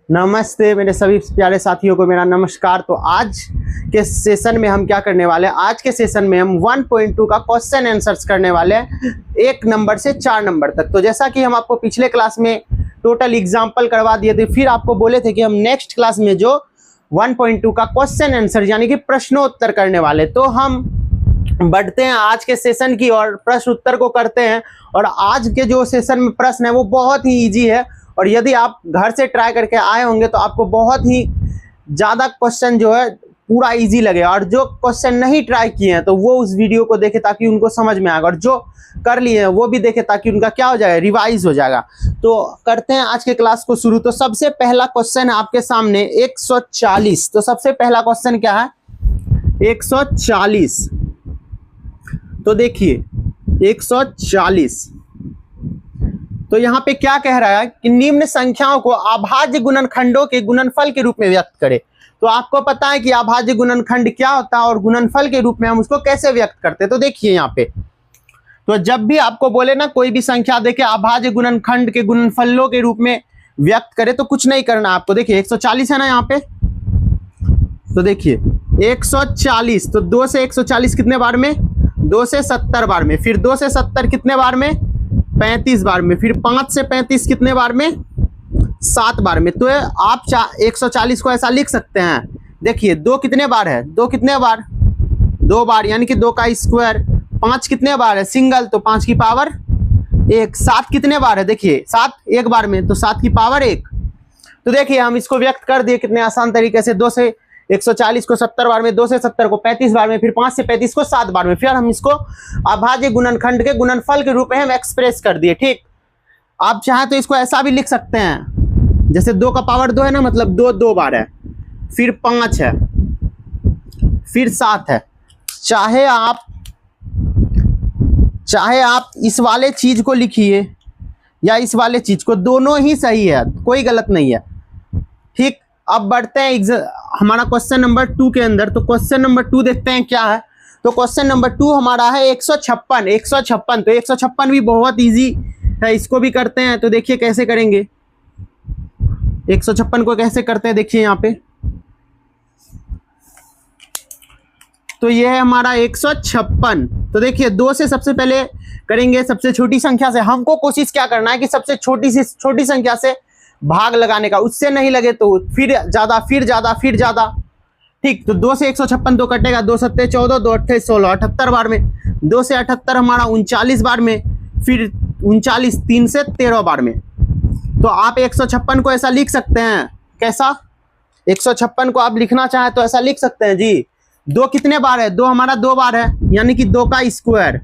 नमस्ते मेरे सभी प्यारे साथियों को मेरा नमस्कार। तो आज के सेशन में हम क्या करने वाले हैं, आज के सेशन में हम 1.2 का क्वेश्चन आंसर्स करने वाले हैं 1 नंबर से 4 नंबर तक। तो जैसा कि हम आपको पिछले क्लास में टोटल एग्जाम्पल करवा दिए थे, फिर आपको बोले थे कि हम नेक्स्ट क्लास में जो 1.2 का क्वेश्चन आंसर यानी कि प्रश्नोत्तर करने वाले, तो हम बढ़ते हैं आज के सेशन की और प्रश्न उत्तर को करते हैं। और आज के जो सेशन में प्रश्न है वो बहुत ही ईजी है, और यदि आप घर से ट्राई करके आए होंगे तो आपको बहुत ही ज़्यादा क्वेश्चन जो है पूरा इजी लगेगा। और जो क्वेश्चन नहीं ट्राई किए हैं तो वो उस वीडियो को देखें ताकि उनको समझ में आएगा, और जो कर लिए हैं वो भी देखें ताकि उनका क्या हो जाएगा, रिवाइज हो जाएगा। तो करते हैं आज के क्लास को शुरू। तो सबसे पहला क्वेश्चन है आपके सामने 140। तो सबसे पहला क्वेश्चन क्या है, 140। तो देखिए 140, तो यहाँ पे क्या कह रहा है कि निम्न संख्याओं को अभाज्य गुणनखंडों के गुणनफल के रूप में व्यक्त करें। तो आपको पता है कि अभाज्य गुणनखंड क्या होता है और गुणनफल के रूप में हम उसको कैसे व्यक्त करते हैं। तो देखिए यहाँ पे, तो जब भी आपको बोले ना कोई भी संख्या देखे अभाज्य गुणनखंड के गुणनफलों के रूप में व्यक्त करे, तो कुछ नहीं करना आपको। देखिए 140 है ना यहाँ पे, तो देखिए 140, तो 2 से 140 कितने बार में, 2 से 70 बार में, फिर 2 से 70 कितने बार में, 35 बार में, फिर 5 से 35 कितने बार में, 7 बार में। तो आप 140 को ऐसा लिख सकते हैं। देखिए 2 कितने बार है, 2 कितने बार, 2 बार, यानी कि 2 का स्क्वायर। 5 कितने बार है, सिंगल, तो 5 की पावर 1। 7 कितने बार है, देखिए 7 एक बार में, तो 7 की पावर 1। तो देखिए हम इसको व्यक्त कर दिए कितने आसान तरीके से। 2 से 140 को 70 बार में, 2 से 70 को 35 बार में, फिर 5 से 35 को 7 बार में, फिर हम इसको अभाज्य गुणनखंड के गुणनफल के रूप में हम एक्सप्रेस कर दिए। ठीक, आप चाहे तो इसको ऐसा भी लिख सकते हैं, जैसे 2 का पावर 2 है ना, मतलब 2 2 बार है, फिर 5 है, फिर 7 है। चाहे आप इस वाले चीज को लिखिए या इस वाले चीज को, दोनों ही सही है, कोई गलत नहीं है। ठीक, अब बढ़ते हैं हमारा क्वेश्चन नंबर 2 के अंदर। तो क्वेश्चन नंबर 2 देखते हैं क्या है। तो क्वेश्चन नंबर 2 हमारा है 156। 156, तो 156 भी बहुत इजी है, इसको भी करते हैं। तो देखिए कैसे करेंगे, 156 को कैसे करते हैं, देखिए यहाँ पे। तो ये है हमारा 156। तो देखिए 2 से सबसे पहले करेंगे, सबसे छोटी संख्या से। हमको कोशिश क्या करना है कि सबसे छोटी से छोटी संख्या से भाग लगाने का, उससे नहीं लगे तो फिर ज्यादा, फिर ज्यादा, फिर ज्यादा। ठीक, तो 2 से 156 2 कटेगा, 2 7 14, 2 8 16, 78 बार में। 2 से 78 हमारा 39 बार में, फिर 39, 3 से 13 बार में। तो आप 156 को ऐसा लिख सकते हैं, कैसा, 156 को आप लिखना चाहें तो ऐसा लिख सकते हैं जी। 2 कितने बार है, 2 हमारा 2 बार है, यानी कि 2 का स्क्वायर।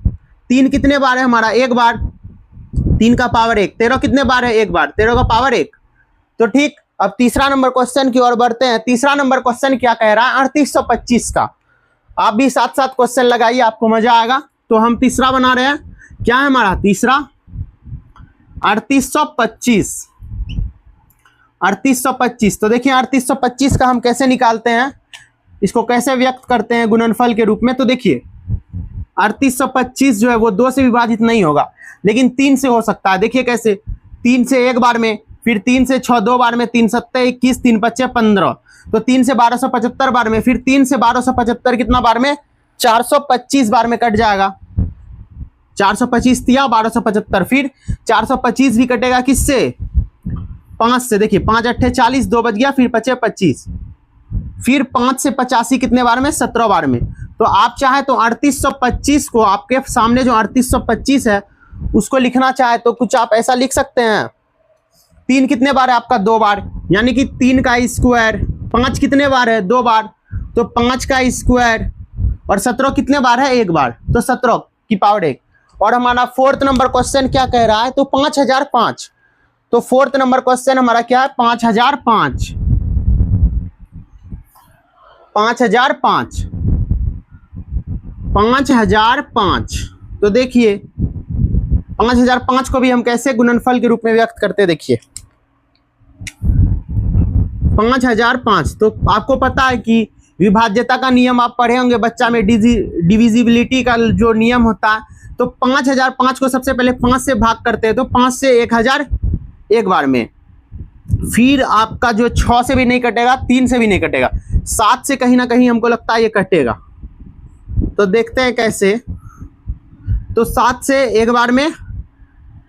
3 कितने बार है हमारा, 1 बार, 3 का पावर 1। 13 कितने बार है, 1 बार, 13 का पावर 1। तो ठीक, अब तीसरा नंबर क्वेश्चन की ओर बढ़ते हैं। तीसरा नंबर क्वेश्चन क्या कह रहा है, 3825 का। आप भी साथ साथ क्वेश्चन लगाइए, आपको मजा आएगा। तो हम तीसरा बना रहे हैं, क्या है हमारा तीसरा, 3825। 3825, तो देखिए 3825 का हम कैसे निकालते हैं, इसको कैसे व्यक्त करते हैं गुणनफल के रूप में। तो देखिए 3825 जो है वो 2 से विभाजित नहीं होगा, लेकिन 3 से हो सकता है। देखिए कैसे, 3 से 1 बार में, फिर 3 से 6 2 बार में, 3 7 21, 3 5 15, तो 3 से 1275 बार में, फिर 3 से 1275 कितना बार में, 425 बार में कट जाएगा। 425 दिया, 1275, फिर 425 भी कटेगा किससे, 5 से। देखिए 5 8 40, 2 बच गया, फिर 5 25, फिर 5 से 85 कितने बार में, 17 बार में। तो आप चाहे तो 3825 को, आपके सामने जो 3825 है उसको लिखना चाहे तो कुछ आप ऐसा लिख सकते हैं। 3 कितने बार है आपका, 2 बार, यानी कि 3 का स्क्वायर। 5 कितने बार है, 2 बार, तो 5 का स्क्वायर। और 17 कितने बार है, 1 बार, तो 17 की पावर 1। और हमारा 4th नंबर क्वेश्चन क्या कह रहा है, तो 5005। तो 4th नंबर क्वेश्चन हमारा क्या है, 5005। 5005, 5005। तो देखिए 5005 को भी हम कैसे गुणनफल के रूप में व्यक्त करते हैं। देखिए 5005, तो आपको पता है कि विभाज्यता का नियम आप पढ़े होंगे बच्चा में, डिविजिबिलिटी का जो नियम होता है। तो 5005 को सबसे पहले 5 से भाग करते हैं, तो 5 से 1000 एक बार में, फिर आपका जो 6 से भी नहीं कटेगा, 3 से भी नहीं कटेगा, 7 से कहीं ना कहीं हमको लगता है ये कटेगा। तो देखते हैं कैसे। तो 7 से एक बार में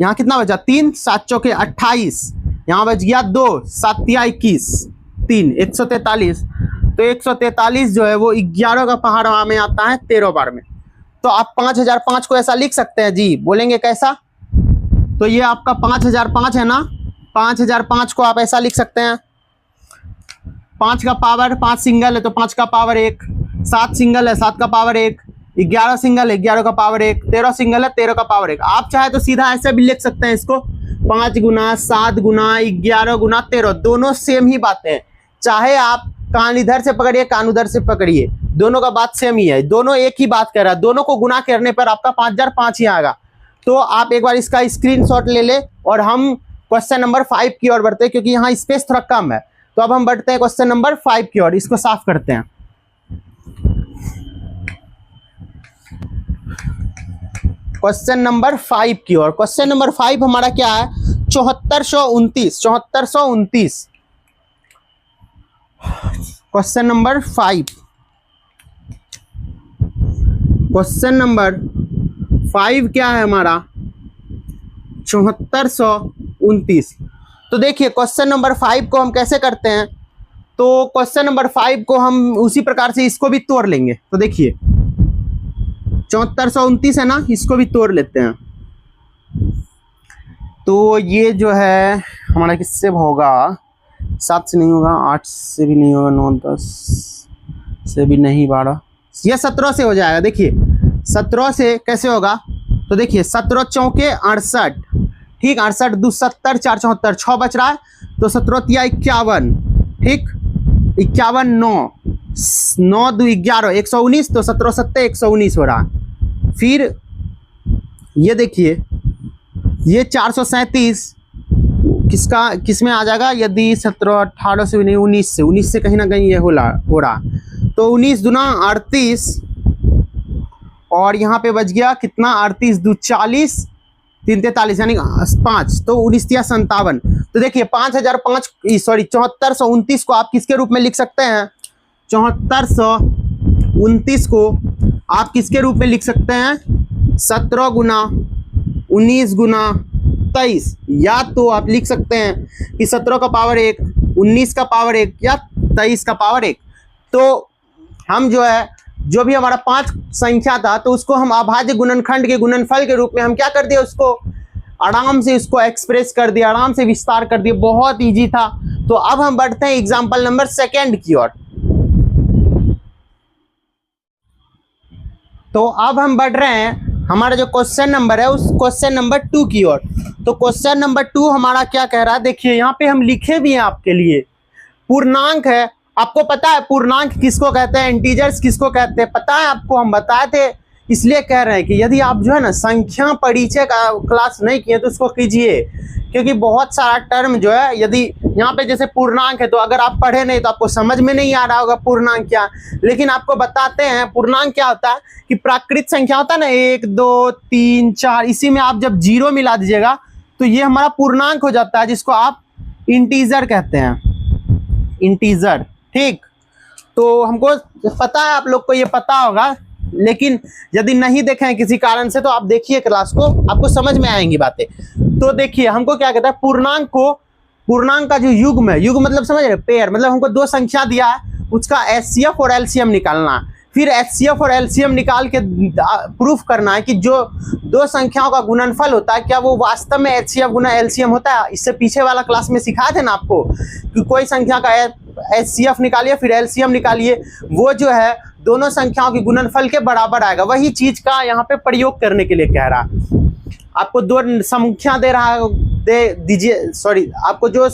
यहाँ कितना बचा, 3, 7 चौके 28, यहाँ बच गया 2, 7 तिया 21, 3, 143। तो 143 जो है वो 11 का पहाड़ में आता है 13 बार में। तो आप 5005 को ऐसा लिख सकते हैं जी, बोलेंगे कैसा? तो ये आपका 5005 है ना, 5005 को आप ऐसा लिख सकते हैं, 5 का पावर, 5 सिंगल है तो 5 का पावर 1, 7 सिंगल है 7 का पावर 1, 11 सिंगल है 11 का पावर 1, 13 सिंगल है 13 का पावर 1। आप चाहे तो सीधा ऐसे भी लिख सकते हैं इसको, 5 गुना 7 गुना 11 गुना 13, दोनों सेम ही बातें हैं। चाहे आप कान इधर से पकड़िए कान उधर से पकड़िए, दोनों का बात सेम ही है, दोनों एक ही बात कर रहा है। दोनों को गुना करने पर आपका 5005 ही आएगा। तो आप एक बार इसका स्क्रीनशॉट ले ले और हम क्वेश्चन नंबर 5 की ओर बढ़ते हैं, क्योंकि यहाँ स्पेस थोड़ा कम है। तो अब हम बढ़ते हैं क्वेश्चन नंबर 5 की ओर, इसको साफ करते हैं। क्वेश्चन नंबर 5 की ओर। क्वेश्चन नंबर 5 हमारा क्या है, 7429, 7429। क्वेश्चन नंबर 5, क्वेश्चन नंबर 5 क्या है हमारा, 7429। तो देखिए क्वेश्चन नंबर 5 को हम कैसे करते हैं। तो क्वेश्चन नंबर 5 को हम उसी प्रकार से इसको भी तोड़ लेंगे। तो देखिए 7429 है ना, इसको भी तोड़ लेते हैं। तो ये जो है हमारा किससे होगा, 7 से नहीं होगा, 8 से भी नहीं होगा, 9 10 से भी नहीं, 12, ये 17 से हो जाएगा। देखिए 17 से कैसे होगा, तो देखिए 17 चौके 68, ठीक, 68 2 70 4 74, 6 बच रहा है, तो 17 तिया 51, ठीक, 51 9 9 2 11 119, तो 17 7 119 हो रहा। फिर ये देखिए ये 437 किस में आ जाएगा, यदि 17 18 से भी नहीं, 19 से कहीं ना कहीं ये हो रहा। तो 19 दुना 38, और यहाँ पे बच गया कितना, 38 2 40 3 43 यानी 5, तो 19 तिया 57। तो देखिए 7429 को आप किसके रूप में लिख सकते हैं, 7429 को आप किसके रूप में लिख सकते हैं, 17 गुना 19 गुना 23, या तो आप लिख सकते हैं कि 17 का पावर 1, 19 का पावर 1 या 23 का पावर 1। तो हम जो है जो भी हमारा 5 संख्या था तो उसको हम अभाज्य गुणनखंड के गुणनफल के रूप में हम क्या कर दिया, उसको आराम से उसको एक्सप्रेस कर दिया, आराम से विस्तार कर दिया, बहुत इजी था। तो अब हम बढ़ते हैं एग्जाम्पल नंबर 2 की ओर। तो अब हम बढ़ रहे हैं हमारा जो क्वेश्चन नंबर है उस क्वेश्चन नंबर 2 की ओर। तो क्वेश्चन नंबर 2 हमारा क्या कह रहा है, देखिए यहाँ पे हम लिखे भी हैं आपके लिए, पूर्णांक है। आपको पता है पूर्णांक किसको कहते हैं, इंटीजर्स किसको कहते हैं, पता है आपको, हम बताए थे। इसलिए कह रहे हैं कि यदि आप जो है ना संख्या परिचय का क्लास नहीं किए तो उसको कीजिए, क्योंकि बहुत सारा टर्म जो है, यदि यहाँ पे जैसे पूर्णांक है तो अगर आप पढ़े नहीं तो आपको समझ में नहीं आ रहा होगा पूर्णांक क्या, लेकिन आपको बताते हैं पूर्णांक क्या होता है कि प्राकृत संख्या होता है ना, 1 2 3 4, इसी में आप जब 0 मिला दीजिएगा तो ये हमारा पूर्णांक हो जाता है, जिसको आप इंटीजर कहते हैं, इंटीजर, ठीक। तो हमको पता है, आप लोग को ये पता होगा, लेकिन यदि नहीं देखें किसी कारण से तो आप देखिए क्लास को, आपको समझ में आएंगी बातें। तो देखिए हमको क्या कहता है, पूर्णांक को, पूर्णांक का जो युग्म है, युग्म मतलब समझ रहे, पेयर, मतलब हमको 2 संख्या दिया है, उसका एचसीएफ और एलसीएम निकालना है। फिर एचसीएफ और एलसीएम निकाल के प्रूफ करना है कि जो 2 संख्याओं का गुणनफल होता है क्या वो वास्तव में एचसीएफ गुना एलसीएम होता है। इससे पीछे वाला क्लास में सिखाए थे ना आपको कि कोई संख्या का एचसीएफ निकालिए फिर एलसीएम निकालिए, वो जो है दोनों संख्याओं के गुणनफल के बराबर आएगा। वही चीज का यहाँ पे प्रयोग करने के लिए कह रहा है। आपको 2 संख्या दे रहा है, दीजिए सॉरी, आपको जो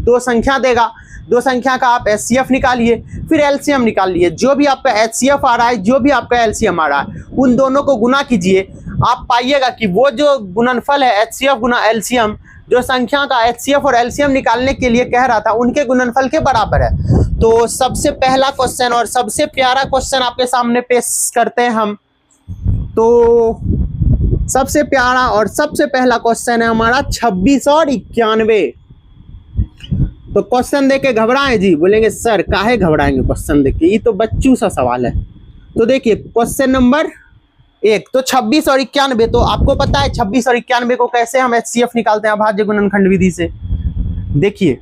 2 संख्या देगा, 2 संख्या का आप एचसीएफ निकालिए फिर एलसीएम निकालिए। जो भी आपका एचसीएफ आ रहा है, जो भी आपका एलसीएम आ रहा है, उन दोनों को गुना कीजिए, आप पाइएगा कि वो जो गुणनफल है एचसीएफ गुना एलसीएम, जो संख्या का एचसीएफ और एलसीएम निकालने के लिए कह रहा था, उनके गुणनफल के बराबर है। तो सबसे पहला क्वेश्चन और सबसे प्यारा क्वेश्चन आपके सामने पेश करते हैं हम। तो सबसे प्यारा और सबसे पहला क्वेश्चन है हमारा 26 और 91। तो क्वेश्चन देख के घबराएं जी, बोलेंगे सर काहे घबराएंगे क्वेश्चन देख के, ये तो बच्चू सा सवाल है। तो देखिए क्वेश्चन नंबर 1, तो 26 और 91, तो आपको पता है 26 और 91 को कैसे हम HCF निकालते हैं अभाज्य गुणनखंड विधि से। देखिए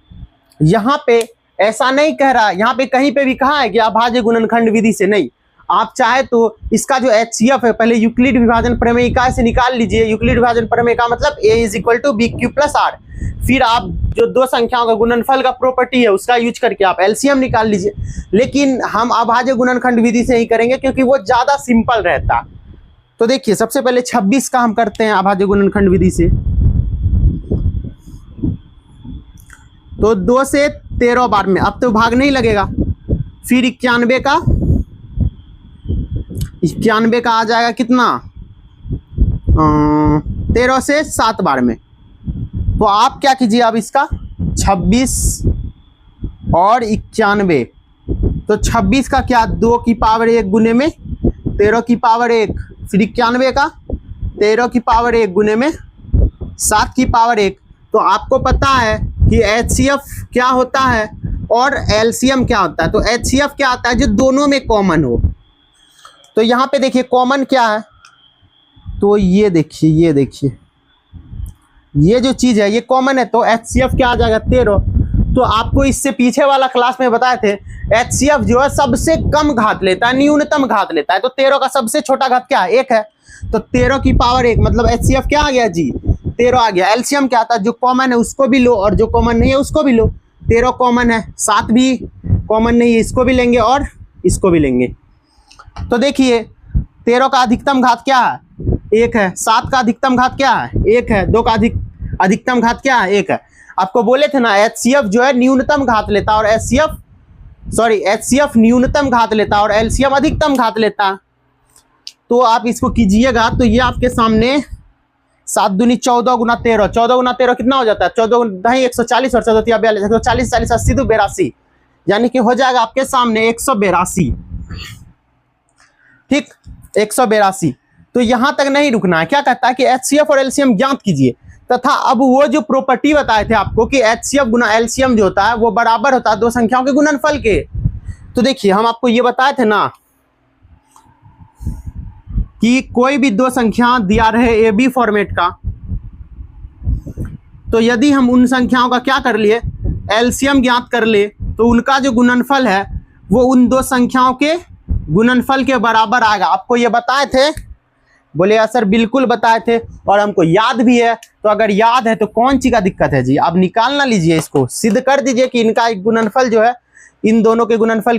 यहाँ पे ऐसा नहीं कह रहा, यहाँ पे कहीं पे भी कहा है कि अभाज्य गुणनखंड विधि से, नहीं। आप चाहे तो इसका जो HCF है पहले यूक्लिड विभाजन प्रमेय से निकाल लीजिए। यूक्लिड विभाजन प्रमेय का मतलब A = BQ + R। फिर आप जो दो संख्याओं का गुणनफल का प्रॉपर्टी है उसका यूज करके आप LCM निकाल लीजिए। लेकिन हम अभाज्य गुणनखंड विधि से ही करेंगे क्योंकि वो ज्यादा सिंपल रहता। तो देखिए सबसे पहले 26 का हम करते हैं अभाज्य गुणनखंड विधि से। तो 2 से 13 बार में अब तो भाग नहीं लगेगा। फिर 91 का आ जाएगा कितना, 13 से 7 बार में। तो आप क्या कीजिए, अब इसका 26 और 91, तो 26 का क्या 2 की पावर 1 गुने में 13 की पावर 1, फिर 91 का 13 की पावर 1 गुने में 7 की पावर 1। तो आपको पता है कि HCF क्या होता है और LCM क्या होता है। तो HCF क्या आता है, जो दोनों में कॉमन हो। तो यहाँ पे देखिए कॉमन क्या है, तो ये देखिए ये जो चीज है ये कॉमन है, तो HCF क्या आ जाएगा 13। तो आपको इससे पीछे वाला क्लास में बताए थे HCF जो है सबसे कम घात लेता है, न्यूनतम घात लेता है। तो 13 का सबसे छोटा घात क्या है, 1 है। तो 13 की पावर 1 मतलब HCF क्या आ गया जी, 13 आ गया। LCM क्या आता है, जो कॉमन है उसको भी लो और जो कॉमन नहीं है उसको भी लो। 13 कॉमन है, 7 भी कॉमन नहीं है, इसको भी लेंगे और इसको भी लेंगे। तो देखिए 13 का अधिकतम घात क्या है, 1 है। 7 का अधिकतम घात क्या है, 1 है। 2 का अधिकतम घात क्या है, 1 है। आपको बोले थे ना HCF जो है न्यूनतम घात लेता और HCF न्यूनतम घात लेता और LCM अधिकतम घात लेता। तो आप इसको कीजिएगा तो ये आपके सामने 7 दूनी 14 गुना 13, 14 गुना 13 कितना हो जाता है, 14 दही 140 और 14 42, 140 40 80 तो 82, यानी कि हो जाएगा आपके सामने 182। ठीक, 182। तो यहां तक नहीं रुकना है, क्या कहता है कि HCF और LCM ज्ञात कीजिए तथा अब वो जो प्रॉपर्टी बताए थे आपको कि HCF गुना LCM जो होता है वो बराबर होता है दो संख्याओं के गुणनफल के। तो देखिए हम आपको ये बताए थे ना कि कोई भी दो संख्या दिया रहे AB फॉर्मेट का, तो यदि हम उन संख्याओं का क्या कर लिए, LCM ज्ञात कर ले, तो उनका जो गुणनफल है वो उन दो संख्याओं के गुणनफल के बराबर आएगा। आपको ये बताए थे, बोले सर बिल्कुल बताए थे और हमको याद भी है। तो अगर याद है तो कौन सी का दिक्कत है जी, आप निकाल ना लीजिए, इसको सिद्ध कर दीजिए कि इनका एक गुणनफल जो है इन दोनों के गुणनफल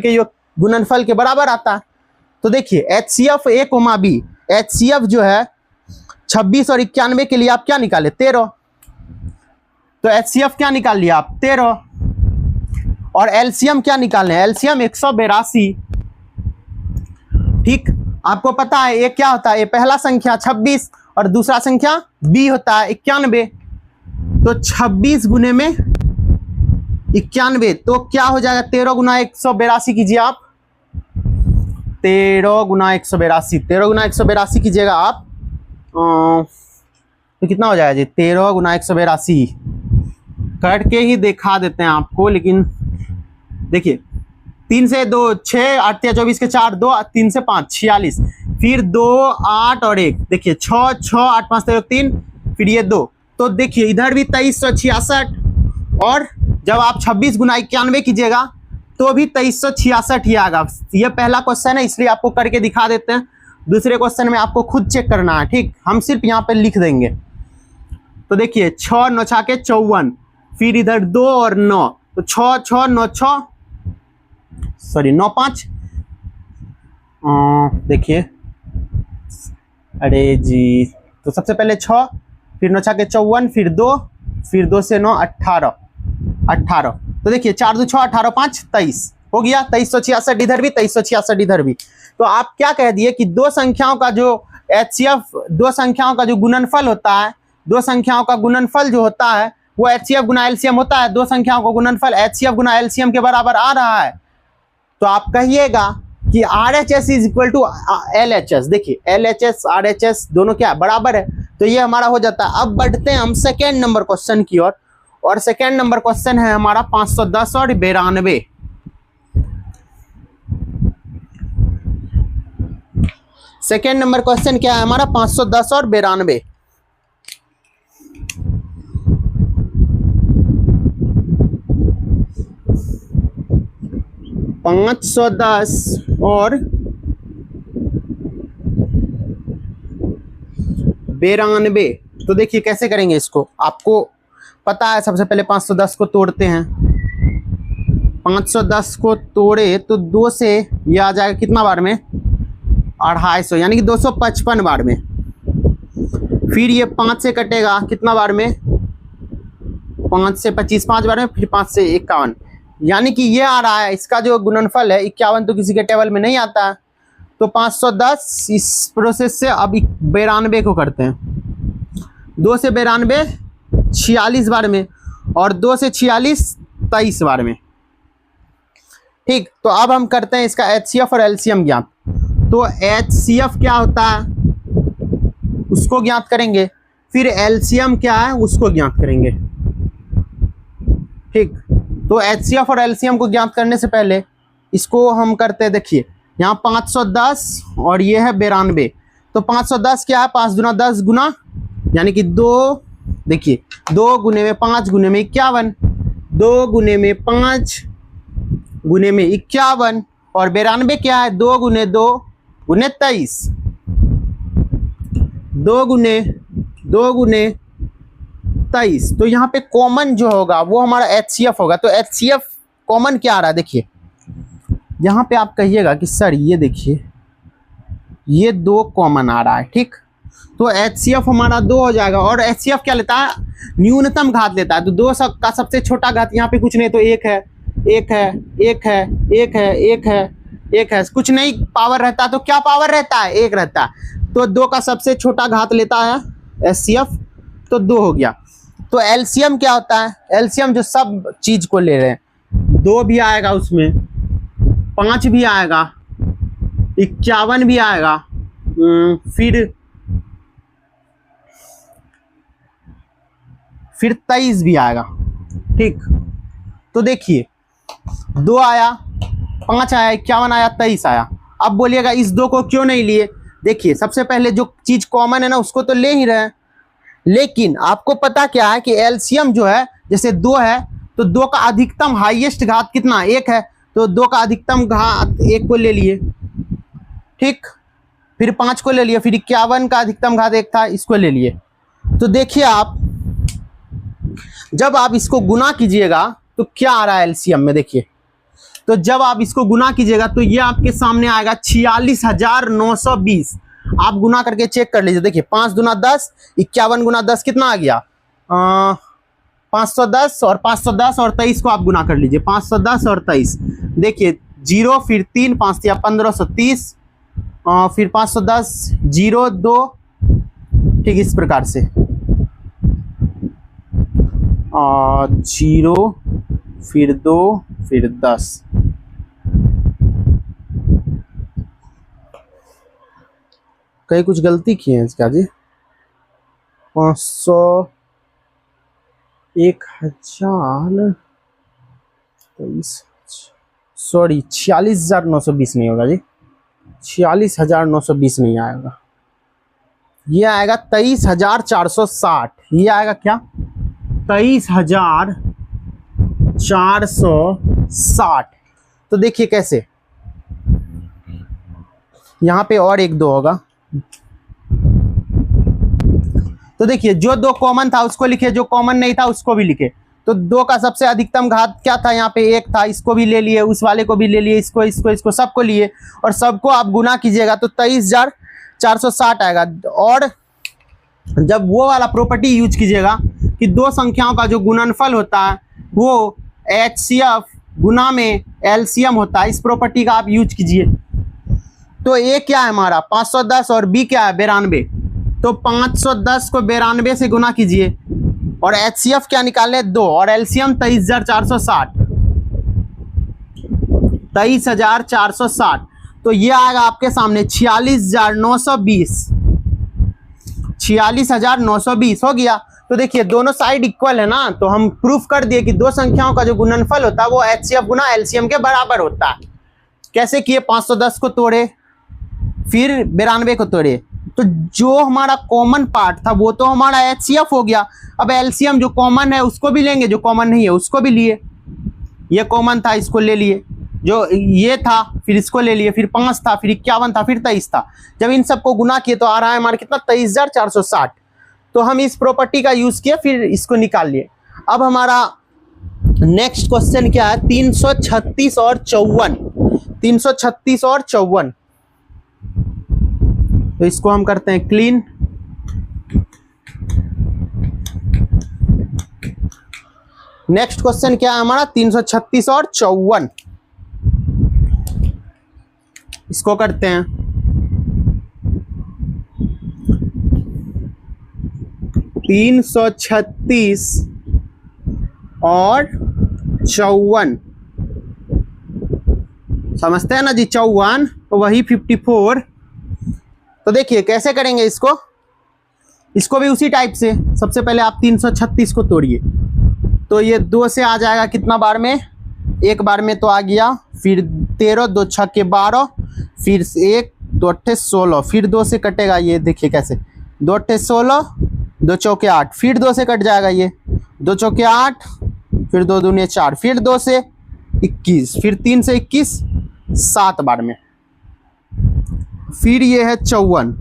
के बराबर आता है। तो देखिए HCF A, B, HCF जो है 26 और 91 के लिए आप क्या निकाले, 13। तो HCF क्या निकाल लिया आप, 13। और LCM क्या निकालने, LCM 182। ठीक, आपको पता है ये क्या होता है, ये पहला संख्या 26 और दूसरा संख्या B होता है 91। तो 26 गुने में 91, तो क्या हो जाएगा 13 गुना 182 कीजिए आप, 13 गुना 182 कीजिएगा आप, तो कितना हो जाएगा जी, 13 गुना 182 करके ही दिखा देते हैं आपको। लेकिन देखिए 3 से 2 6, 8 या 24 के 4, 2 3 से 5 46, फिर 2 8 और 1, देखिए 6 6 8 5 3, फिर ये 2। तो देखिए इधर भी 2366 और जब आप 26 गुना 91 कीजिएगा तो भी 2366 ही आएगा। ये पहला क्वेश्चन है इसलिए आपको करके दिखा देते हैं, दूसरे क्वेश्चन में आपको खुद चेक करना है। ठीक, हम सिर्फ यहाँ पे लिख देंगे। तो देखिए 6 9 6 के 54, फिर इधर 2 और 9, तो 6 6 9 6 9 5, देखिए अरे जी, तो सबसे पहले 6, फिर 9 6 के 54, फिर 2 से 9 18। तो देखिए 4 2 6 18 5 23 हो गया, 2366 इधर भी 2366 इधर भी। तो आप क्या कह दिए कि दो संख्याओं का जो HCF, दो संख्याओं का जो गुणनफल होता है, दो संख्याओं का गुणनफल जो होता है वो HCF गुना LCM होता है। दो संख्याओं का गुणनफल HCF गुना LCM के बराबर आ रहा है। तो आप कहिएगा कि RHS is equal to LHS। देखिए LHS RHS दोनों क्या बराबर है, तो ये हमारा हो जाता है। अब बढ़ते हैं हम सेकेंड नंबर क्वेश्चन की ओर, और सेकेंड नंबर क्वेश्चन है हमारा 510 और 92। सेकेंड नंबर क्वेश्चन क्या है हमारा 510 और 92। 510 और 92। तो देखिए कैसे करेंगे इसको, आपको पता है। सबसे पहले 510 को तोड़ते हैं। 510 को तोड़े तो 2 से ये आ जाएगा कितना बार में, 250, यानी कि 255 बार में। फिर ये 5 से कटेगा कितना बार में, 5 से 25 5 बार में, फिर 5 से 51, यानी कि ये आ रहा है इसका जो गुणनफल है 51। तो किसी के टेबल में नहीं आता है। तो 510 इस प्रोसेस से अब 92 को करते हैं। 2 से 92 46 बार में, और 2 से 46 23 बार में। ठीक, तो अब हम करते हैं इसका HCF और LCM ज्ञात। तो HCF क्या होता है उसको ज्ञात करेंगे, फिर LCM क्या है उसको ज्ञात करेंगे। ठीक, तो HCF और LCM को ज्ञात करने से पहले इसको हम करते हैं। देखिए यहाँ 510 और ये है 92। तो 510 क्या है, 5 गुना 10 गुना, यानी कि 2, देखिए 2 गुने में 5 गुने में 51, 2 गुने में 5 गुने में 51, और 92 क्या है, 2 गुने 2 गुने 23, 2 गुने 23। तो यहाँ पे कॉमन जो होगा वो हमारा HCF होगा। तो HCF कॉमन क्या आ रहा है, देखिए यहाँ पे आप कहिएगा कि सर ये देखिए ये 2 कॉमन आ रहा है। ठीक, तो HCF हमारा 2 हो जाएगा। और HCF क्या लेता है, न्यूनतम घात लेता है। तो 2 का सबसे छोटा घात यहाँ पे कुछ नहीं, तो 1 है, 1 है, 1 है, 1 है, 1 है, 1 है, कुछ नहीं पावर रहता है। तो क्या पावर रहता है, 1 रहता है। तो 2 का सबसे छोटा घात लेता है HCF, तो 2 हो गया। तो LCM क्या होता है, LCM जो सब चीज को ले रहे हैं, 2 भी आएगा उसमें, 5 भी आएगा, 51 भी आएगा, फिर 23 भी आएगा। ठीक, तो देखिए 2 आया, 5 आया, 51 आया, 23 आया। अब बोलिएगा इस 2 को क्यों नहीं लिए। देखिए सबसे पहले जो चीज कॉमन है ना उसको तो ले ही रहे हैं, लेकिन आपको पता क्या है कि LCM जो है, जैसे 2 है तो 2 का अधिकतम हाईएस्ट घात कितना, 1 है। तो 2 का अधिकतम घात 1 को ले लिए। ठीक, फिर 5 को ले लिए, फिर 51 का अधिकतम घात 1 था, इसको ले लिए। तो देखिए आप जब आप इसको गुना कीजिएगा तो क्या आ रहा है LCM में, देखिए तो जब आप इसको गुना कीजिएगा तो ये आपके सामने आएगा 46,920। आप गुना करके चेक कर लीजिए। देखिए 5 गुना 10, 51 गुना 10 कितना आ गया, 510, और 510 और 23 को आप गुना कर लीजिए, 510 और 23। देखिए 0 फिर 3, 5 या 1530, फिर 510 0 2। ठीक, इस प्रकार से 0 फिर 2 फिर 10। कहीं कुछ गलती किए हैं इसका जी। 500 1000 सॉरी 46,920 नहीं होगा जी, 46,920 नहीं आएगा, ये आएगा 23,460। ये आएगा क्या, 23,460। तो देखिए कैसे, यहां पे और एक 2 होगा। तो देखिए जो 2 कॉमन था उसको लिखे, जो कॉमन नहीं था उसको भी लिखे। तो 2 का सबसे अधिकतम घात क्या था, यहाँ पे 1 था, इसको भी ले लिए, उस वाले को भी ले लिए, इसको सबको लिए, और सबको आप गुना कीजिएगा तो 23,460 आएगा। और जब वो वाला प्रॉपर्टी यूज कीजिएगा कि 2 संख्याओं का जो गुणनफल होता है वो HCF गुना में LCM होता है, इस प्रॉपर्टी का आप यूज कीजिए। तो A क्या है हमारा 510 और B क्या है 92। तो 510 को 92 से गुना कीजिए, और HCF क्या निकाले 2, और LCM 23,460, 23,460। तो ये आएगा आपके सामने 46,920, 46,920 हो गया। तो देखिए दोनों साइड इक्वल है ना, तो हम प्रूफ कर दिए कि दो संख्याओं का जो गुणनफल होता है वो HCF गुना LCM के बराबर होता है। कैसे किए? 510 को तोड़े, फिर 92 को तोड़े, तो जो हमारा कॉमन पार्ट था वो तो हमारा HCF हो गया। अब LCM जो कॉमन है उसको भी लेंगे, जो कॉमन नहीं है उसको भी लिए। ये कॉमन था, इसको ले लिए, जो ये था फिर इसको ले लिए, फिर 5 था, फिर 51 था, फिर 23 था। जब इन सबको गुना किए तो आ रहा है हमारा कितना? 23,460। तो हम इस प्रॉपर्टी का यूज किए, फिर इसको निकाल लिए। अब हमारा नेक्स्ट क्वेश्चन क्या है? 336 और 54। 336 और 54, तो इसको हम करते हैं क्लीन। नेक्स्ट क्वेश्चन क्या है हमारा? 336 और 54, इसको करते हैं। तीन 336 और 54, समझते हैं ना जी? 54 तो वही 54। तो देखिए कैसे करेंगे इसको भी उसी टाइप से। सबसे पहले आप 336 को तोड़िए, तो ये 2 से आ जाएगा कितना बार में? एक बार में तो आ गया, फिर 13, 2 छक्के 12, फिर 1 2 अट्ठे 16, फिर 2 से कटेगा ये, देखिए कैसे, 2 अट्ठे 16, 2 चौके 8, फिर 2 से कट जाएगा ये, 2 चौके 8, फिर 2 दूनी 4, फिर 2 से 21, फिर 3 से 21, 7 बार में। फिर ये है 54,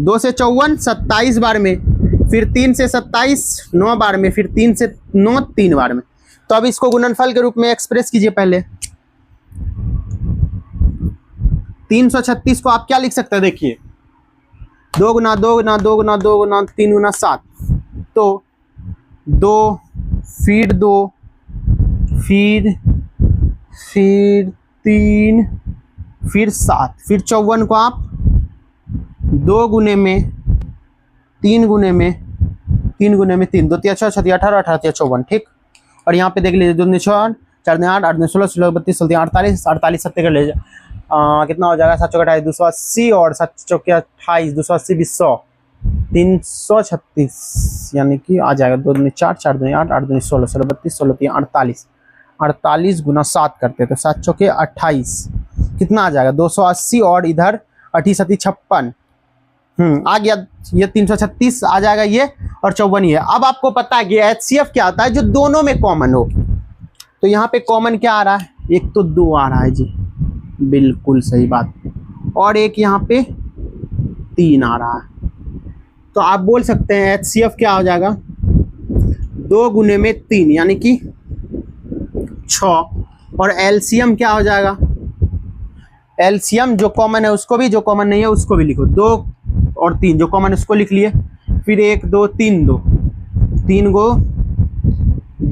2 से 54, 27 बार में, फिर 3 से 27, 9 बार में, फिर 3 से 9, 3 बार में। तो अब इसको गुणनफल के रूप में एक्सप्रेस कीजिए। पहले 336 को आप क्या लिख सकते हैं? देखिए 2 गुना 2 गुना 2 गुना 2 गुना 3 गुना 7, तो 2, फिर 2, फिर 3, फिर 7, फिर 54 को आप 2 गुने में 3 गुने में 3 गुने में 3, 2 3 6 6 18 18 54, ठीक। और यहाँ पे देख लीजिए 2 9 6 4 9 8 8 9 16 16 32 16 48 48 7 कर लीजिए, कितना हो जाएगा? 7 चौके 28, 280, और 7 चौके 28, 280 20 100, 336, यानी कि आ जाएगा 2 दूनी 4 4 दूनी 8 8 दूनी 16 16 32 16 3 48 48 गुना 7 करते, तो 7 चौके 28, कितना आ जाएगा? 280, और इधर 28 56, आ गया ये 336 आ जाएगा ये, और 54 ही है। अब आपको पता है कि HCF क्या आता है? जो दोनों में कॉमन हो। तो यहाँ पे कॉमन क्या आ रहा है? एक तो 2 आ रहा है जी, बिल्कुल सही बात, और एक यहाँ पे 3 आ रहा है। तो आप बोल सकते हैं HCF क्या हो जाएगा? 2 गुने में 3, यानी कि 6। और LCM क्या हो जाएगा? LCM जो कॉमन है उसको भी, जो कॉमन नहीं है उसको भी लिखो। 2 और 3 जो कॉमन उसको लिख लिए, फिर 1 2 3 2, 3 गो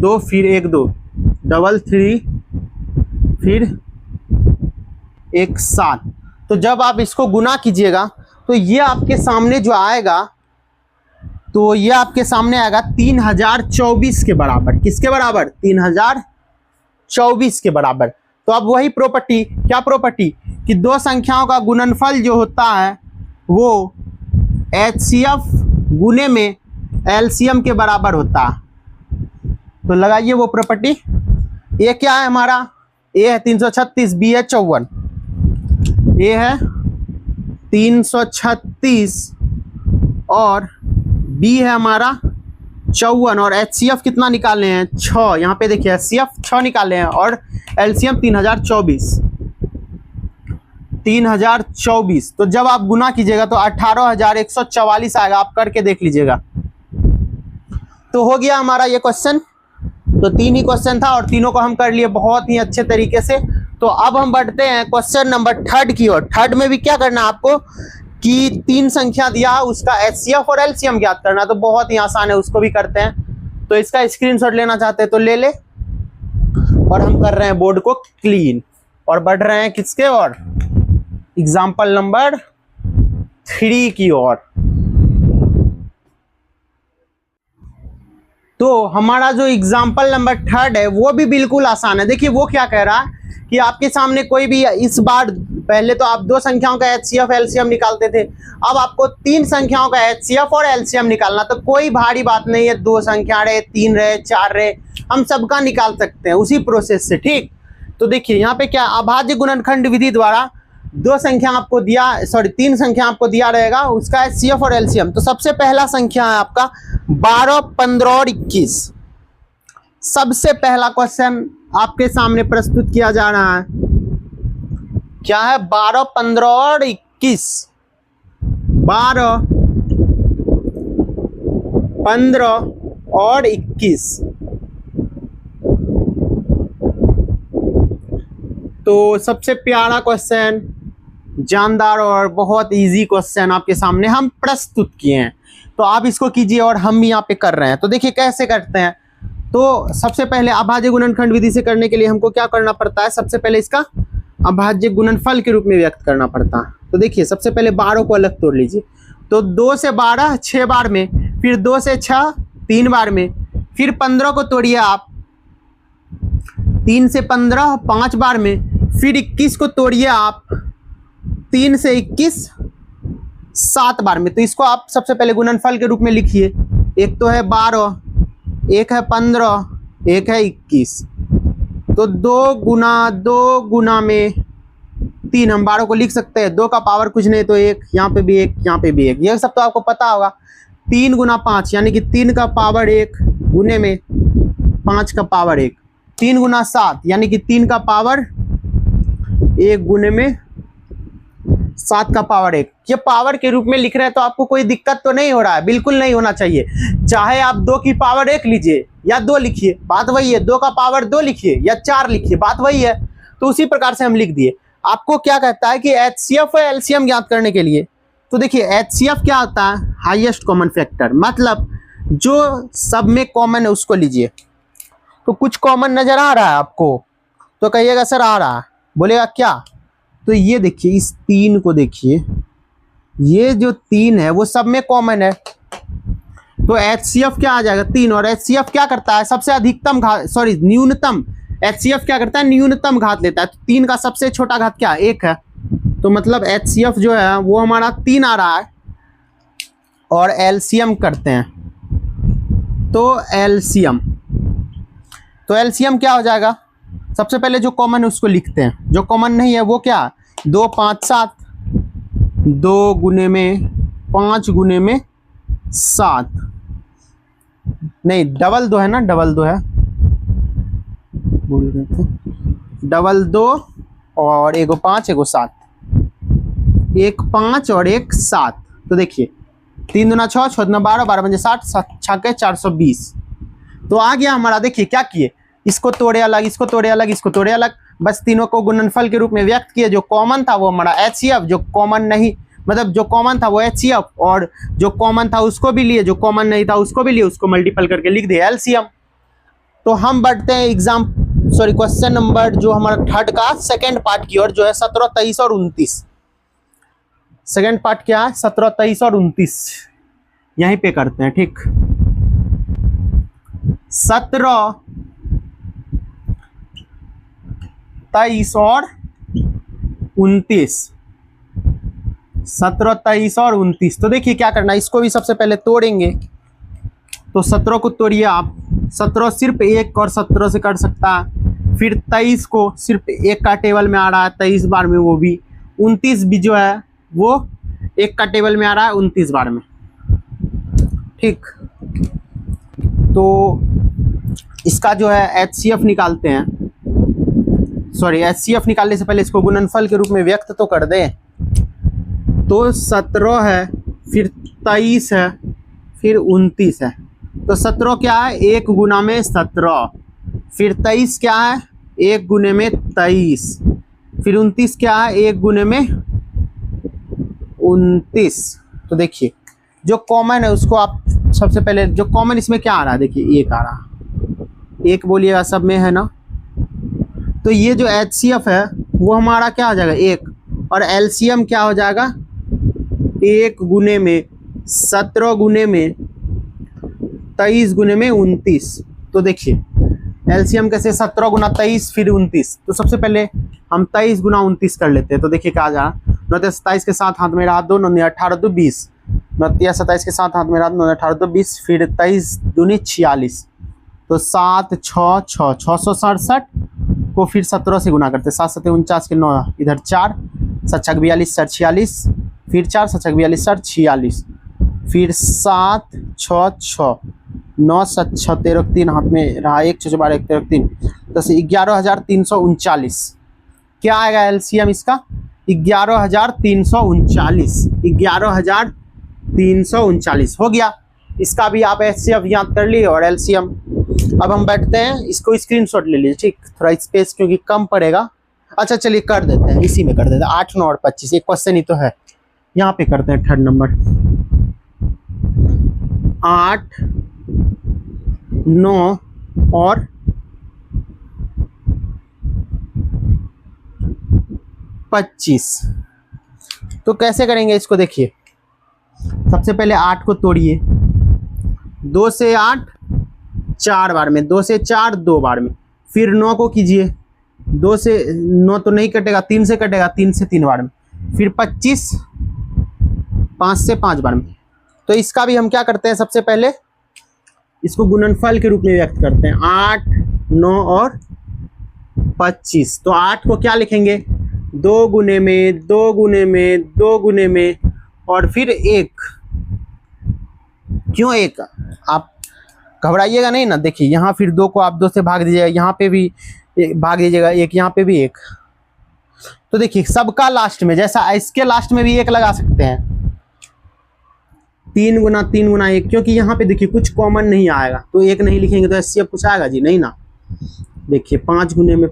2, फिर 1 2 डबल 3, फिर 1 7। तो जब आप इसको गुना कीजिएगा तो ये आपके सामने जो आएगा, तो ये आपके सामने आएगा 3024 के बराबर। किसके बराबर? 3024 के बराबर। तो अब वही प्रॉपर्टी, क्या प्रॉपर्टी? कि दो संख्याओं का गुणनफल जो होता है वो HCF गुने में LCM के बराबर होता है। तो लगाइए वो प्रॉपर्टी। ए क्या है हमारा? ए है 336, बी है 54। ए है 336 और बी है हमारा 54, और HCF कितना निकालने हैं? 6। यहाँ पे देखिए HCF 6 निकाले हैं, और LCM 3024। तो जब आप गुना कीजिएगा तो 18,144 आएगा। आप करके देख लीजिएगा। तो हो गया हमारा ये क्वेश्चन। तो 3 ही क्वेश्चन था और तीनों को हम कर लिए बहुत ही अच्छे तरीके से। तो अब हम बढ़ते हैं क्वेश्चन नंबर 3 की ओर। 3 में भी क्या करना है आपको कि 3 संख्या दिया, उसका HCF और LCM ज्ञात करना। तो बहुत ही आसान है, उसको भी करते हैं। तो इसका स्क्रीनशॉट लेना चाहते हैं तो ले ले। और हम कर रहे हैं बोर्ड को क्लीन और बढ़ रहे हैं किसके ओर? एग्जाम्पल नंबर 3 की ओर। तो हमारा जो एग्जाम्पल नंबर 3 है वो भी बिल्कुल आसान है। देखिए वो क्या कह रहा है कि आपके सामने कोई भी इस बार, पहले तो आप दो संख्याओं का HCF LCM निकालते थे, अब आपको तीन संख्याओं का HCF और LCM निकालना। तो कोई भारी बात नहीं है, दो संख्या रहे, तीन रहे, चार रहे, हम सबका निकाल सकते हैं उसी प्रोसेस से। ठीक, तो देखिए यहाँ पे क्या, अभाज्य गुणनखंड विधि द्वारा दो संख्या आपको दिया, सॉरी तीन संख्या आपको दिया रहेगा, उसका HCF और LCM। तो सबसे पहला संख्या है आपका 12, 15 और 21। सबसे पहला क्वेश्चन आपके सामने प्रस्तुत किया जा रहा है, क्या है? 12, 15 और 21। 12, 15 और 21। तो सबसे प्यारा क्वेश्चन, जानदार और बहुत इजी क्वेश्चन आपके सामने हम प्रस्तुत किए हैं। तो आप इसको कीजिए और हम भी यहाँ पे कर रहे हैं। तो देखिए कैसे करते हैं। तो सबसे पहले अभाज्य गुणनखंड विधि से करने के लिए हमको क्या करना पड़ता है? सबसे पहले इसका अभाज्य गुणनफल के रूप में व्यक्त करना पड़ता है। तो देखिए सबसे पहले 12 को अलग तोड़ लीजिए। तो 2 से 12 6 बार में, फिर 2 से 6 3 बार में, फिर 15 को तोड़िए आप 3 से 15 5 बार में, फिर 21 को तोड़िए आप 3 से 21 7 बार में। तो इसको आप सबसे पहले गुणनफल के रूप में लिखिए। एक तो है 12, एक है 15, एक है 21। तो 2 गुना में 3, हम 12 को लिख सकते हैं। 2 का पावर कुछ नहीं तो 1, यहाँ पे भी 1, यहाँ पे भी 1, ये सब तो आपको पता होगा। 3 गुना 5 यानी कि 3 का पावर 1 गुने में 5 का पावर 1। 3 गुना 7 यानी कि 3 का पावर 1 गुने में 7 का पावर 1। ये पावर के रूप में लिख रहे हैं तो आपको कोई दिक्कत तो नहीं हो रहा है? बिल्कुल नहीं होना चाहिए। चाहे आप 2 की पावर 1 लीजिए या 2 लिखिए, बात वही है। 2 का पावर 2 लिखिए या 4 लिखिए, बात वही है। तो उसी प्रकार से हम लिख दिए। आपको क्या कहता है कि HCF और LCM ज्ञात करने के लिए, तो देखिए HCF क्या होता है? हाईएस्ट कॉमन फैक्टर, मतलब जो सब में कॉमन है उसको लीजिए। तो कुछ कॉमन नजर आ रहा है आपको तो कहिएगा सर आ रहा है, बोलेगा क्या? तो ये देखिए, इस 3 को देखिए, ये जो 3 है वो सब में कॉमन है। तो HCF क्या आ जाएगा? 3। और HCF क्या करता है? सबसे अधिकतम घात, सॉरी न्यूनतम। HCF क्या करता है? न्यूनतम घात लेता है। तो 3 का सबसे छोटा घात क्या? 1 है। तो मतलब HCF जो है वो हमारा 3 आ रहा है। और LCM करते हैं, तो LCM क्या हो जाएगा? सबसे पहले जो कॉमन है उसको लिखते हैं। जो कॉमन नहीं है वो क्या? 2 5 7, 2 गुने में 5 गुने में 7, नहीं डबल 2 है ना, डबल 2 है, भूल गए थे। डबल 2 और 1 5 1 7, 1 5 और 1 7। तो देखिए 3 दूना 6, 6 दूना 12, 12 पंजे 60, 7 छक्के 420। तो आ गया हमारा। देखिए क्या किए, इसको तोड़े अलग, इसको तोड़े अलग, इसको तोड़े अलग, बस तीनों को गुणनफल के रूप में व्यक्त किए। जो कॉमन था वो हमारा HCF, जो कॉमन नहीं, मतलब जो कॉमन था वो HCF, और जो कॉमन था उसको भी लिए, जो कॉमन नहीं था उसको भी लिए, उसको मल्टीपल करके लिख दिया LCM। तो हम बढ़ते हैं क्वेश्चन नंबर जो हमारा थर्ड का सेकेंड पार्ट की ओर, जो है 17, 23 और 29। सेकेंड पार्ट क्या है? 17, 23 और 29 यहीं पे करते हैं। ठीक, 17, 23 और 29। 17, 23 और 29। तो देखिए क्या करना है, इसको भी सबसे पहले तोड़ेंगे। तो 17 को तोड़िए आप। 17 सिर्फ 1 और 17 से कट सकता है। फिर 23 को सिर्फ 1 का टेबल में आ रहा है 23 बार में, वो भी। 29 भी जो है वो 1 का टेबल में आ रहा है 29 बार में। ठीक, तो इसका जो है HCF निकालते हैं। सॉरी, HCF निकालने से पहले इसको गुणनफल के रूप में व्यक्त तो कर दें। तो 17 है, फिर 23 है, फिर 29 है। तो 17 क्या है? 1 गुना में 17। फिर 23 क्या है? 1 गुने में 23। फिर 29 क्या है? 1 गुने में 29। तो देखिए जो कॉमन है उसको आप सबसे पहले, जो कॉमन इसमें क्या आ रहा है? देखिए 1 आ रहा है, 1 बोलिएगा सब में है ना। तो ये जो HCF है वो हमारा क्या हो जाएगा? 1। और LCM क्या हो जाएगा? 1 गुने में 17 गुने में 23 गुने में 29। तो देखिए एलसीएम कैसे 17 गुना 23 फिर 29। तो सबसे पहले हम 23 गुना 29 कर लेते हैं। तो देखिए क्या आ जा, 27 के साथ हाथ में रहा 2, 9 18 2 20, 27 के साथ हाथ में रहा 9 18 2 20, फिर 23 दूनी 46, तो 7 6 6 667 को फिर 17 से गुना करते, 7 7 49 के 9, इधर 4 7 6 42 4 46, फिर 4 7 6 42 4 46, फिर 7 6 6 9 7 6 13 3 हाथ में रहा 1 6 12 1 13 3, तो 11,339। क्या आएगा एलसीएम इसका? 11,339, 11,339 हो गया। इसका भी आप एचसीएफ याद कर लिए और एलसीएम। अब हम बैठते हैं, इसको स्क्रीनशॉट ले लीजिए, ठीक, थोड़ा स्पेस क्योंकि कम पड़ेगा। अच्छा चलिए कर देते हैं, इसी में कर देते हैं। 8 9 और 25, एक क्वेश्चन ही तो है, यहाँ पे करते हैं थर्ड नंबर। 8 9 और 25। तो कैसे करेंगे इसको? देखिए सबसे पहले 8 को तोड़िए, 2 से 8 4 बार में, 2 से 4 2 बार में, फिर 9 को कीजिए, 2 से 9 तो नहीं कटेगा, 3 से कटेगा, 3 से 3 बार में, फिर 25 5 से 5 बार में। तो इसका भी हम क्या करते हैं, सबसे पहले इसको गुणनफल के रूप में व्यक्त करते हैं, 8 9 और 25। तो 8 को क्या लिखेंगे, 2 गुने में 2 गुने में 2 गुने में और फिर 1। क्यों 1? आप घबराइएगा नहीं ना, देखिए यहाँ फिर 2 को आप 2 से भाग दीजिएगा, यहाँ पे भी भाग दीजिएगा 1, यहाँ पे भी 1। तो देखिए सबका लास्ट में, जैसा इसके लास्ट में भी 1 लगा सकते हैं, 3 गुना 3 गुना 1, क्योंकि यहाँ पे देखिए कुछ कॉमन नहीं आएगा, तो 1 नहीं लिखेंगे तो एचसीएफ कुछ आएगा जी? नहीं ना। देखिए 5 गुने में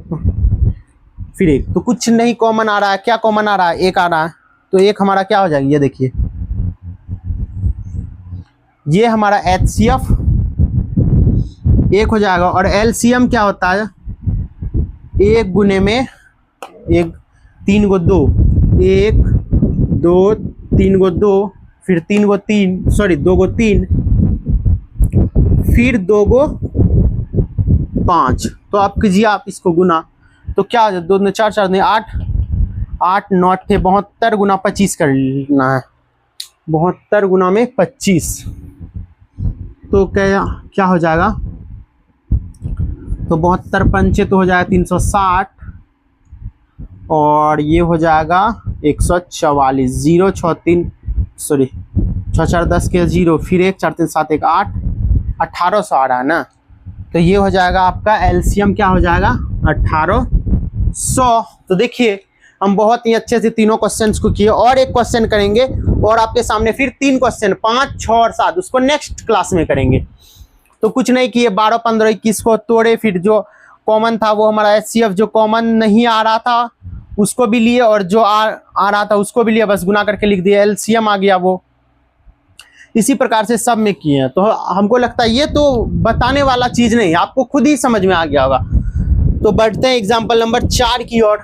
फिर 1, तो कुछ नहीं कॉमन आ रहा है। क्या कॉमन आ रहा है? 1 आ रहा है, तो 1 हमारा क्या हो जाएगा, ये देखिए ये हमारा एचसीएफ 1 हो जाएगा। और एलसीएम क्या होता है, 1 गुने में 1 3 को 2, 1 2 3 को 2, फिर 3 को 3, सॉरी 2 को 3, फिर 2 को 5। तो आप कीजिए आप इसको गुना, तो क्या 2 में 4 4 में 8 8 9 थे 72 गुना 25 करना है, 72 गुना में 25। तो क्या हो जाएगा, तो 72 पंचे तो हो जाएगा 360 और ये हो जाएगा 144, 0 6 3 सॉरी 6 4 10 के 0, फिर 1 4 3 7 1 8, 1800 आ रहा है ना। तो ये हो जाएगा आपका एलसीएम, क्या हो जाएगा 1800। तो देखिए हम बहुत ही अच्छे से तीनों क्वेश्चंस को किए, और एक क्वेश्चन करेंगे और आपके सामने फिर 3 क्वेश्चन 5 6 और 7, उसको नेक्स्ट क्लास में करेंगे। तो कुछ नहीं किए, 12 15 21 को तोड़े, फिर जो कॉमन था वो हमारा एचसीएफ, जो कॉमन नहीं आ रहा था उसको भी लिए और जो आ रहा था उसको भी लिए, बस गुना करके लिख दिया, एलसीएम आ गया वो। इसी प्रकार से सब में किए हैं। तो हमको लगता है ये तो बताने वाला चीज नहीं, आपको खुद ही समझ में आ गया होगा। तो बढ़ते हैं एग्जाम्पल नंबर 4 की ओर।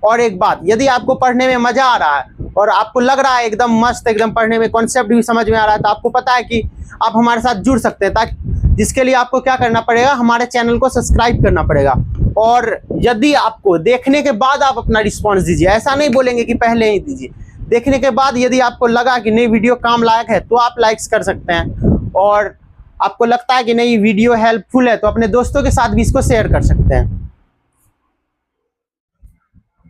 और एक बात, यदि आपको पढ़ने में मजा आ रहा है और आपको लग रहा है एकदम मस्त, एकदम पढ़ने में कॉन्सेप्ट भी समझ में आ रहा है, तो आपको पता है कि आप हमारे साथ जुड़ सकते हैं, ताकि जिसके लिए आपको क्या करना पड़ेगा, हमारे चैनल को सब्सक्राइब करना पड़ेगा। और यदि आपको देखने के बाद आप अपना रिस्पॉन्स दीजिए, ऐसा नहीं बोलेंगे कि पहले ही दीजिए, देखने के बाद यदि आपको लगा कि नहीं वीडियो काम लायक है तो आप लाइक्स कर सकते हैं, और आपको लगता है कि नहीं वीडियो हेल्पफुल है तो अपने दोस्तों के साथ भी इसको शेयर कर सकते हैं।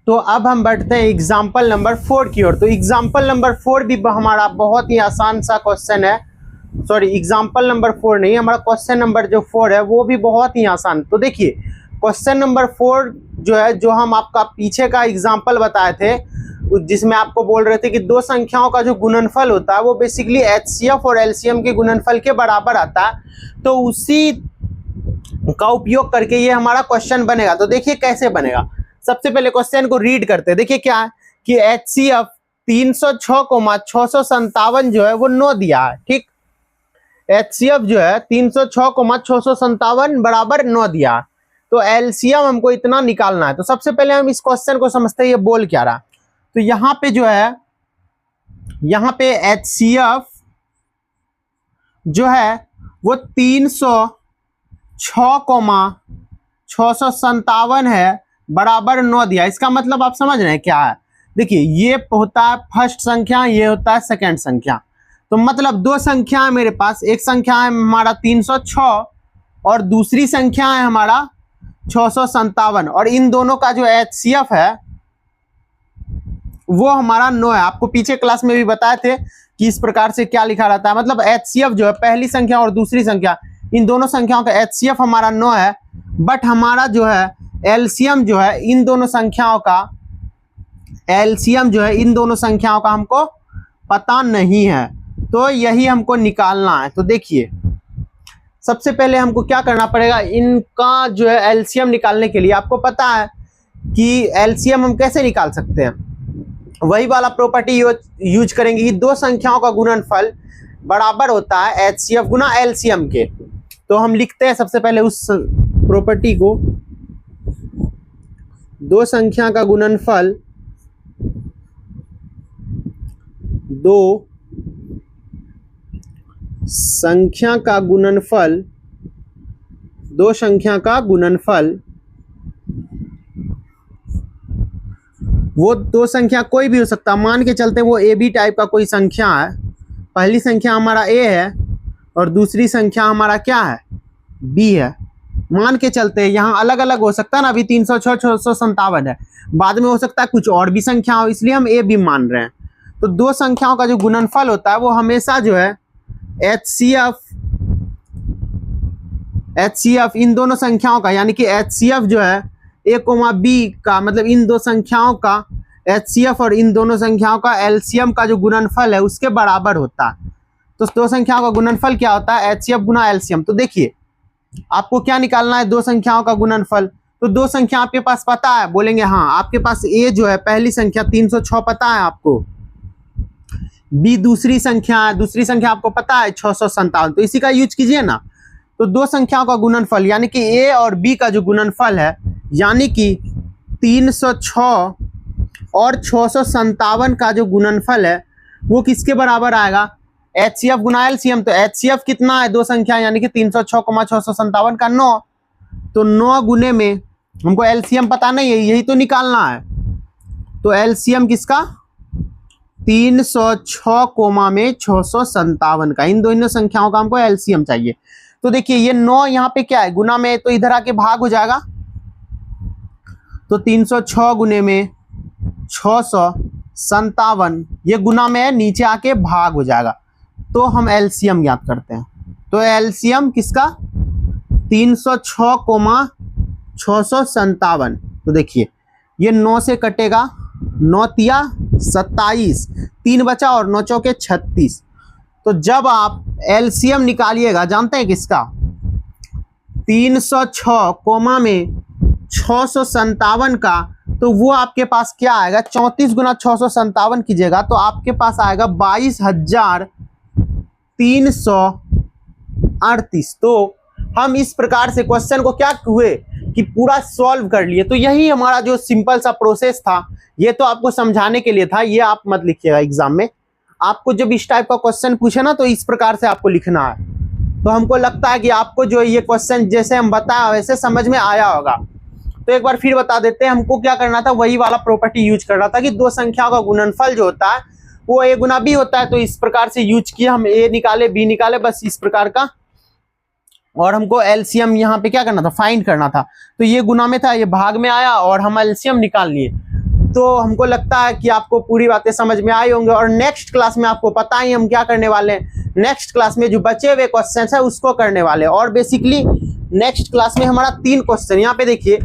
तो अब हम बढ़ते हैं एग्जाम्पल नंबर 4 की ओर। तो एग्जाम्पल नंबर 4 भी हमारा बहुत ही आसान सा क्वेश्चन है, सॉरी एग्जाम्पल नंबर 4 नहीं, हमारा क्वेश्चन नंबर जो 4 है वो भी बहुत ही आसान। तो देखिए क्वेश्चन नंबर 4 जो है, जो हम आपका पीछे का एग्जाम्पल बताए थे, जिसमें आपको बोल रहे थे कि 2 संख्याओं का जो गुणनफल होता है वो बेसिकली एचसीएफ और एलसीएम के गुणनफल के बराबर आता है, तो उसी का उपयोग करके ये हमारा क्वेश्चन बनेगा। तो देखिए कैसे बनेगा, सबसे पहले क्वेश्चन को रीड करते हैं। देखिए क्या है कि एचसीएफ 306,657 जो है वो 9 दिया है, ठीक। एचसीएफ जो है 306,657 बराबर 9 दिया है, तो एलसीएम हमको इतना निकालना है। तो सबसे पहले हम इस क्वेश्चन को समझते हैं ये बोल क्या रहा। तो यहाँ पे जो है, यहाँ पे एचसीएफ जो है वो 300 6,657 है बराबर 9 दिया। इसका मतलब आप समझ रहे हैं क्या है? देखिए ये होता है फर्स्ट संख्या, ये होता है सेकंड संख्या। तो मतलब दो संख्या है मेरे पास, एक संख्या है हमारा 306 और दूसरी संख्या है हमारा 657, और इन दोनों का जो HCF है वो हमारा 9 है। आपको पीछे क्लास में भी बताए थे कि इस प्रकार से क्या लिखा रहता है, मतलब HCF जो है पहली संख्या और दूसरी संख्या, इन दोनों संख्याओं का HCF हमारा 9 है, बट हमारा जो है LCM जो है इन दोनों संख्याओं का, LCM जो है इन दोनों संख्याओं का हमको पता नहीं है, तो यही हमको निकालना है। तो देखिए सबसे पहले हमको क्या करना पड़ेगा, इनका जो है LCM निकालने के लिए आपको पता है कि LCM हम कैसे निकाल सकते हैं, वही वाला प्रॉपर्टी यूज करेंगे कि दो संख्याओं का गुणनफल बराबर होता है HCF गुना LCM के। तो हम लिखते हैं सबसे पहले उस प्रॉपर्टी को, दो संख्या का गुणनफल, दो संख्या का गुणनफल, दो संख्या का गुणनफल, वो दो संख्या कोई भी हो सकता, मान के चलते वो AB टाइप का कोई संख्या है। पहली संख्या हमारा A है और दूसरी संख्या हमारा क्या है, B है। मान के चलते यहाँ अलग अलग हो सकता है ना, अभी 306 657 है, बाद में हो सकता है कुछ और भी संख्या हो, इसलिए हम AB मान रहे हैं। तो दो संख्याओं का जो गुणनफल होता है वो हमेशा जो है HCF इन दोनों संख्याओं का, यानी कि HCF जो है A, B का, मतलब इन दो संख्याओं का HCF और इन दोनों संख्याओं का LCM का जो गुणनफल है उसके बराबर होता है। तो दो संख्याओं का गुणनफल क्या होता है, HCF गुना LCM। तो देखिए आपको क्या निकालना है, दो संख्याओं का गुणनफल। तो दो संख्या आपके पास पता है, बोलेंगे हाँ, आपके पास A जो है पहली संख्या 306 पता है आपको, B दूसरी संख्या है, दूसरी संख्या आपको पता है 657, तो इसी का यूज कीजिए ना। तो दो संख्याओं का गुणनफल यानी कि A और B का जो गुणनफल है, यानी कि 306 और 657 का जो गुणनफल है वो किसके बराबर आएगा, HCF गुना LCM। तो HCF कितना है, दो संख्या यानी कि 306, 657 का 9, तो 9 गुने में हमको LCM पता नहीं है, यही तो निकालना है। तो LCM किसका, 306 में 657 का, इन दोनों संख्याओं का हमको LCM चाहिए। तो देखिए ये 9 यहाँ पे क्या है, गुना में, तो इधर आके भाग हो जाएगा। तो 306 गुने में 657, ये गुना में है, नीचे आके भाग हो जाएगा। तो हम LCM ज्ञात करते हैं। तो LCM किसका, 306, 657। तो देखिए ये 9 से कटेगा, 9 तिया 27, 3 बचा और 9 चौके 36। तो जब आप LCM निकालिएगा, जानते हैं किसका, 306 में 657 का, तो वो आपके पास क्या आएगा, 34 गुना 657 कीजिएगा तो आपके पास आएगा 22,338। तो हम इस प्रकार से क्वेश्चन को क्या हुए कि पूरा सॉल्व कर लिए। तो यही हमारा जो सिंपल सा प्रोसेस था, ये तो आपको समझाने के लिए था, ये आप मत लिखिएगा एग्जाम में। आपको जब इस टाइप का क्वेश्चन पूछे ना तो इस प्रकार से आपको लिखना है। तो हमको लगता है कि आपको जो ये क्वेश्चन जैसे हम बताया वैसे समझ में आया होगा। तो एक बार फिर बता देते हैं, हमको क्या करना था, वही वाला प्रॉपर्टी यूज करना था कि दो संख्याओं का गुणनफल जो होता है वो A गुना B होता है। तो इस प्रकार से यूज किया, हम A निकाले B निकाले, बस इस प्रकार का। और हमको LCM यहाँ पे क्या करना था, फाइंड करना था। तो ये गुना में था, ये भाग में आया और हम LCM निकाल लिए। तो हमको लगता है कि आपको पूरी बातें समझ में आई होंगे। और नेक्स्ट क्लास में आपको पता ही हम क्या करने वाले हैं, नेक्स्ट क्लास में जो बचे हुए क्वेश्चन है उसको करने वाले हैं। और बेसिकली नेक्स्ट क्लास में हमारा 3 क्वेश्चन, यहाँ पे देखिए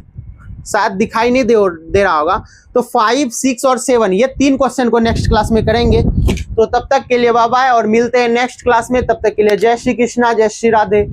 शायद दिखाई नहीं दे रहा होगा, तो 5, 6 और 7 ये 3 क्वेश्चन को नेक्स्ट क्लास में करेंगे। तो तब तक के लिए बाय बाय और मिलते हैं नेक्स्ट क्लास में। तब तक के लिए जय श्री कृष्णा, जय श्री राधे।